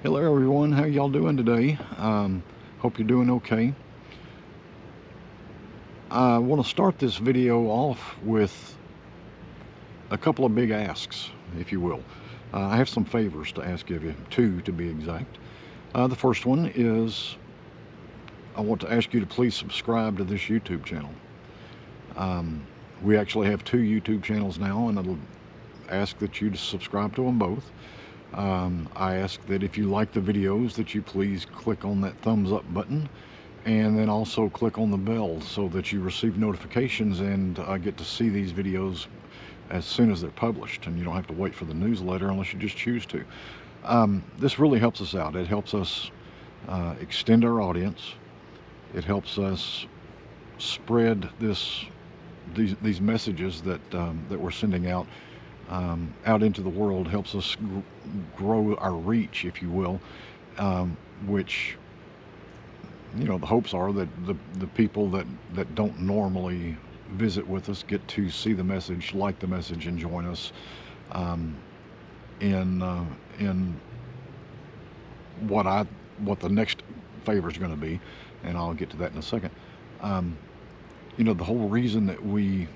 Hello everyone, how y'all doing today? Hope you're doing okay. I want to start this video off with a couple of big asks, if you will. I have some favors to ask of you, two to be exact. The first one is I want to ask you to please subscribe to this YouTube channel. We actually have two YouTube channels now, and I'll ask that you to subscribe to them both. I ask that if you like the videos that you please click on that thumbs up button and then also click on the bell so that you receive notifications and get to see these videos as soon as they're published, and you don't have to wait for the newsletter unless you just choose to. This really helps us out. It helps us extend our audience. It helps us spread these messages that we're sending out into the world. Helps us grow our reach, if you will, which, you know, the hopes are that the people that don't normally visit with us get to see the message, like the message, and join us in what the next favor is going to be, and I'll get to that in a second. You know, the whole reason that we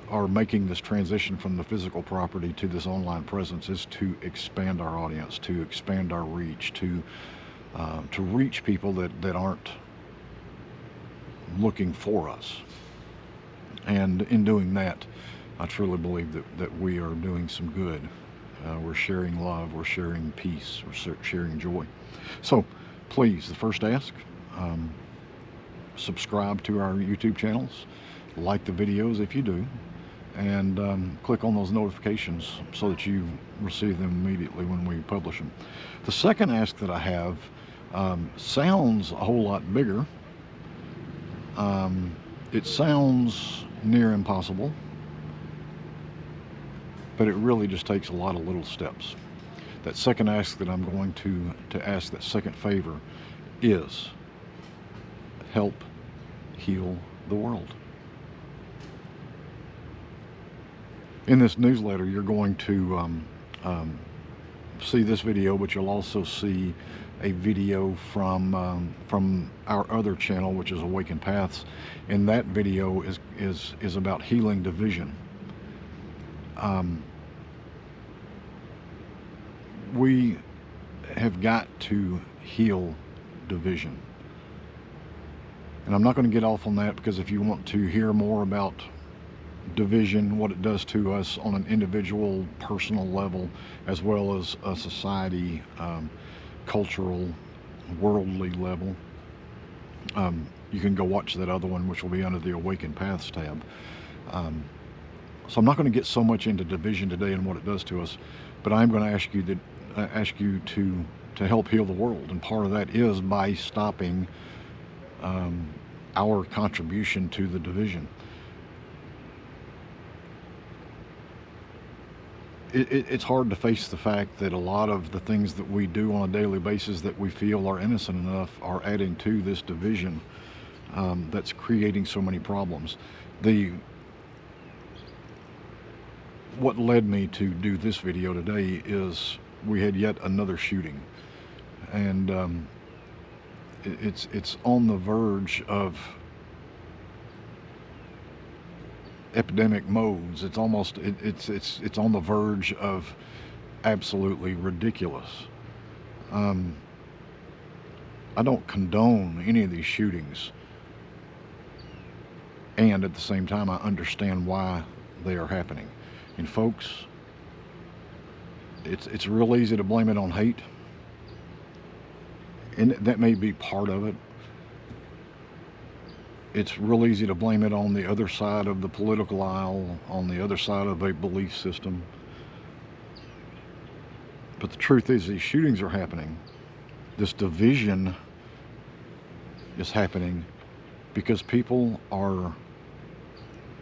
are making this transition from the physical property to this online presence is to expand our audience, to expand our reach, to reach people that aren't looking for us. And in doing that, I truly believe that we are doing some good. We're sharing love, we're sharing peace, we're sharing joy. So please, the first ask, subscribe to our YouTube channels, like the videos if you do, and click on those notifications so that you receive them immediately when we publish them. The second ask that I have sounds a whole lot bigger. It sounds near impossible, but it really just takes a lot of little steps. That second ask that I'm going to ask, that second favor, is help heal the world. In this newsletter, you're going to see this video, but you'll also see a video from our other channel, which is Awakened Paths, and that video is about healing division. We have got to heal division, and I'm not going to get off on that, because if you want to hear more about division, what it does to us on an individual, personal level, as well as a society, cultural, worldly level, you can go watch that other one, which will be under the Awakened Paths tab. So I'm not going to get so much into division today and what it does to us, but I'm going to ask you to help heal the world, and part of that is by stopping our contribution to the division. It's hard to face the fact that a lot of the things that we do on a daily basis that we feel are innocent enough are adding to this division that's creating so many problems. What led me to do this video today is we had yet another shooting, and it's on the verge of epidemic modes. It's almost it's on the verge of absolutely ridiculous. I don't condone any of these shootings, and at the same time I understand why they are happening. And folks, it's real easy to blame it on hate, and that may be part of it. It's real easy to blame it on the other side of the political aisle, on the other side of a belief system. But the truth is, these shootings are happening. This division is happening because people are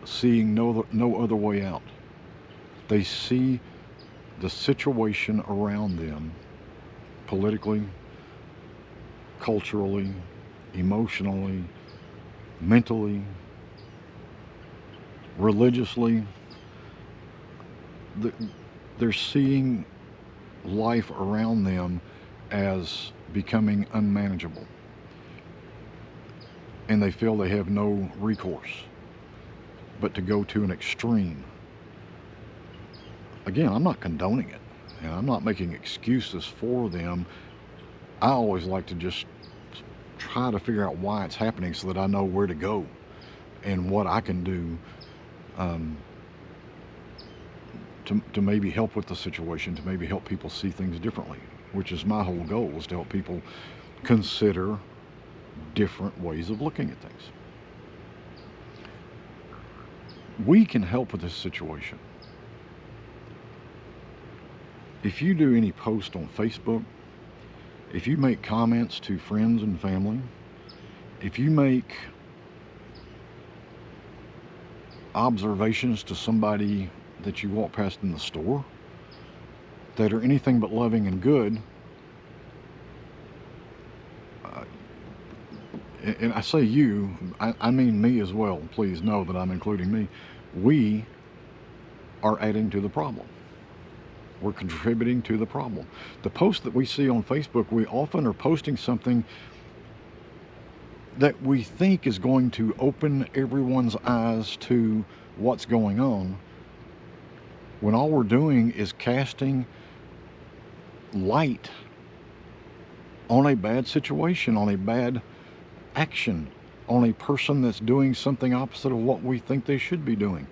seeing no other way out. They see the situation around them, politically, culturally, emotionally, mentally, religiously. They're seeing life around them as becoming unmanageable, and they feel they have no recourse but to go to an extreme. Again, I'm not condoning it, and I'm not making excuses for them. I always like to just try to figure out why it's happening so that I know where to go and what I can do to maybe help with the situation, to maybe help people see things differently, which is my whole goal, is to help people consider different ways of looking at things. We can help with this situation. If you do any post on Facebook, if you make comments to friends and family, if you make observations to somebody that you walk past in the store that are anything but loving and good, and I say you, I mean me as well. Please know that I'm including me. We are adding to the problem. We're contributing to the problem. The posts that we see on Facebook, we often are posting something that we think is going to open everyone's eyes to what's going on, when all we're doing is casting light on a bad situation, on a bad action, on a person that's doing something opposite of what we think they should be doing.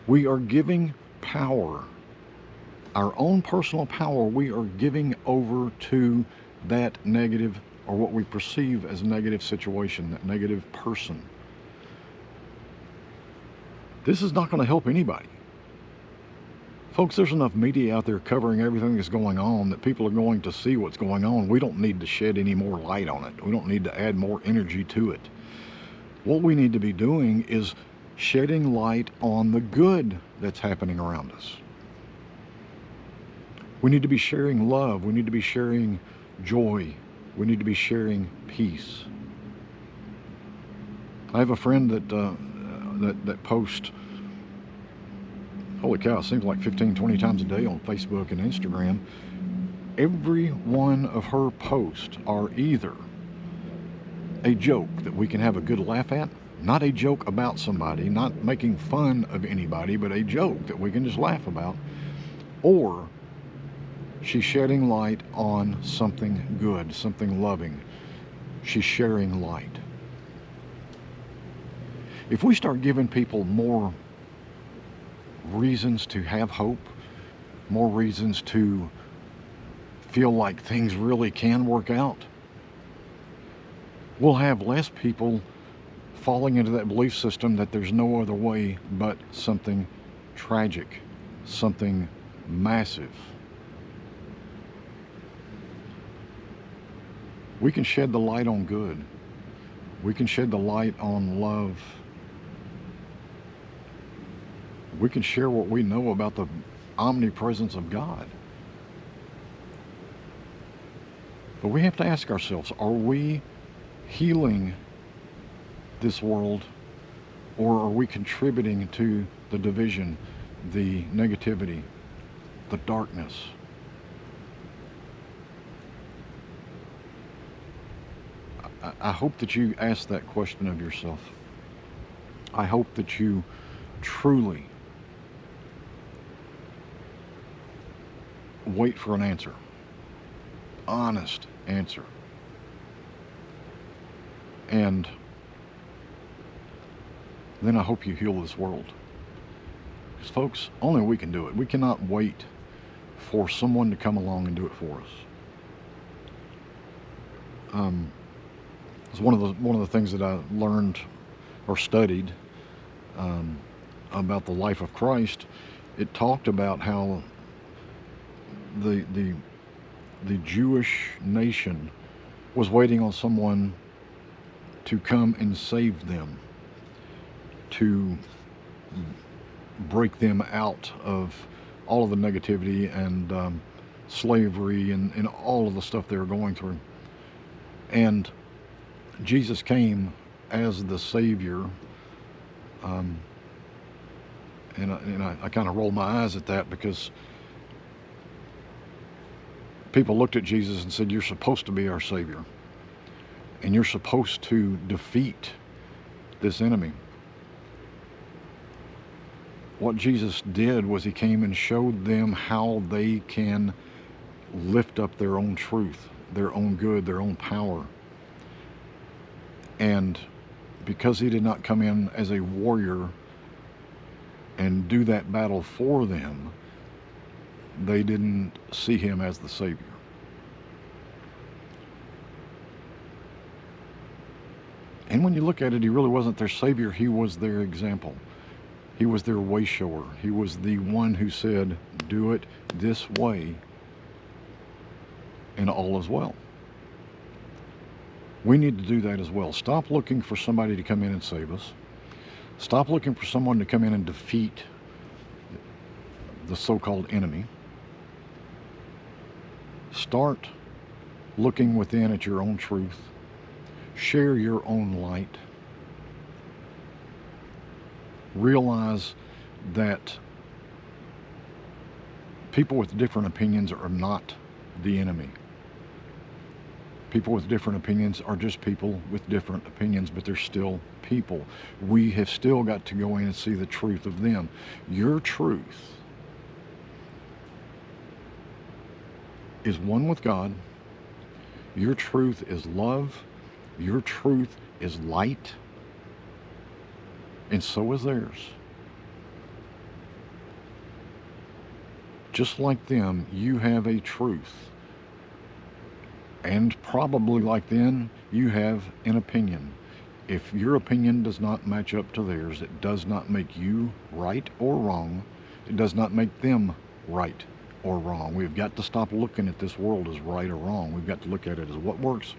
We are giving power, our own personal power, we are giving over to that negative, or what we perceive as a negative situation, that negative person. This is not going to help anybody. Folks, there's enough media out there covering everything that's going on that people are going to see what's going on. We don't need to shed any more light on it. We don't need to add more energy to it. What we need to be doing is shedding light on the good that's happening around us. We need to be sharing love. We need to be sharing joy. We need to be sharing peace. I have a friend that posts, holy cow, it seems like 15, 20 times a day on Facebook and Instagram. Every one of her posts are either a joke that we can have a good laugh at, not a joke about somebody, not making fun of anybody, but a joke that we can just laugh about, or she's shedding light on something good, something loving. She's sharing light. If we start giving people more reasons to have hope, more reasons to feel like things really can work out, we'll have less people falling into that belief system that there's no other way but something tragic, something massive. We can shed the light on good. We can shed the light on love. We can share what we know about the omnipresence of God. But we have to ask ourselves, are we healing this world, or are we contributing to the division, the negativity, the darkness? I hope that you ask that question of yourself. I hope that you truly wait for an answer, honest answer. And then I hope you heal this world. Because folks, only we can do it. We cannot wait for someone to come along and do it for us. It's one of the things that I learned or studied about the life of Christ. It talked about how the Jewish nation was waiting on someone to come and save them, to break them out of all of the negativity and slavery and all of the stuff they were going through. And Jesus came as the Savior, and I kind of roll my eyes at that, because people looked at Jesus and said, "You're supposed to be our Savior, and you're supposed to defeat this enemy." What Jesus did was he came and showed them how they can lift up their own truth, their own good, their own power. And because he did not come in as a warrior and do that battle for them, they didn't see him as the Savior. And when you look at it, he really wasn't their Savior, he was their example. He was their way shower. He was the one who said, "Do it this way, and all is well." We need to do that as well. Stop looking for somebody to come in and save us. Stop looking for someone to come in and defeat the so-called enemy. Start looking within at your own truth. Share your own light. Realize that people with different opinions are not the enemy. People with different opinions are just people with different opinions, but they're still people. We have still got to go in and see the truth of them. Your truth is one with God. Your truth is love. Your truth is light. And so is theirs. Just like them, you have a truth. And probably like them, you have an opinion. If your opinion does not match up to theirs, it does not make you right or wrong. It does not make them right or wrong. We've got to stop looking at this world as right or wrong. We've got to look at it as what works,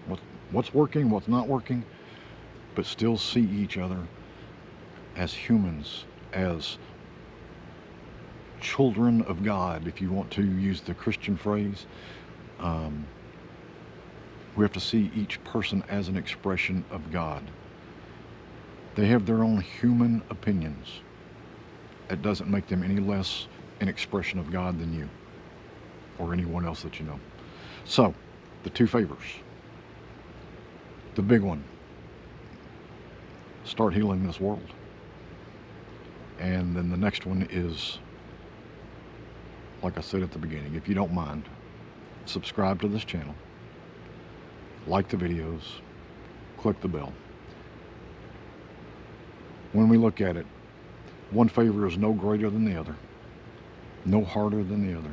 what's working, what's not working, but still see each other as humans, as children of God, if you want to use the Christian phrase. We have to see each person as an expression of God. They have their own human opinions. It doesn't make them any less an expression of God than you or anyone else that you know. So, the two favors. The big one, start healing this world. And then the next one is, like I said at the beginning, if you don't mind, subscribe to this channel, like the videos, click the bell. When we look at it, one favor is no greater than the other, no harder than the other.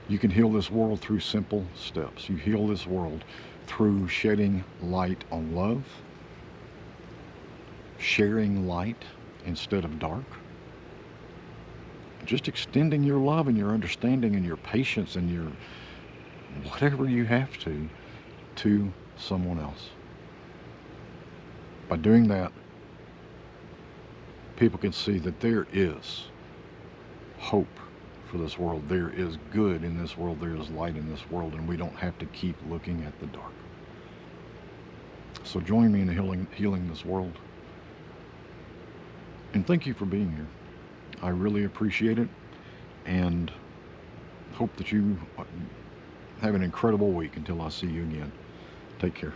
You can heal this world through simple steps. You heal this world through shedding light on love, sharing light instead of dark, just extending your love and your understanding and your patience and your whatever you have to someone else. By doing that, people can see that there is hope for this world. There is good in this world. There is light in this world, and we don't have to keep looking at the dark. So join me in healing this world. And thank you for being here. I really appreciate it, and hope that you have an incredible week until I see you again. Take care.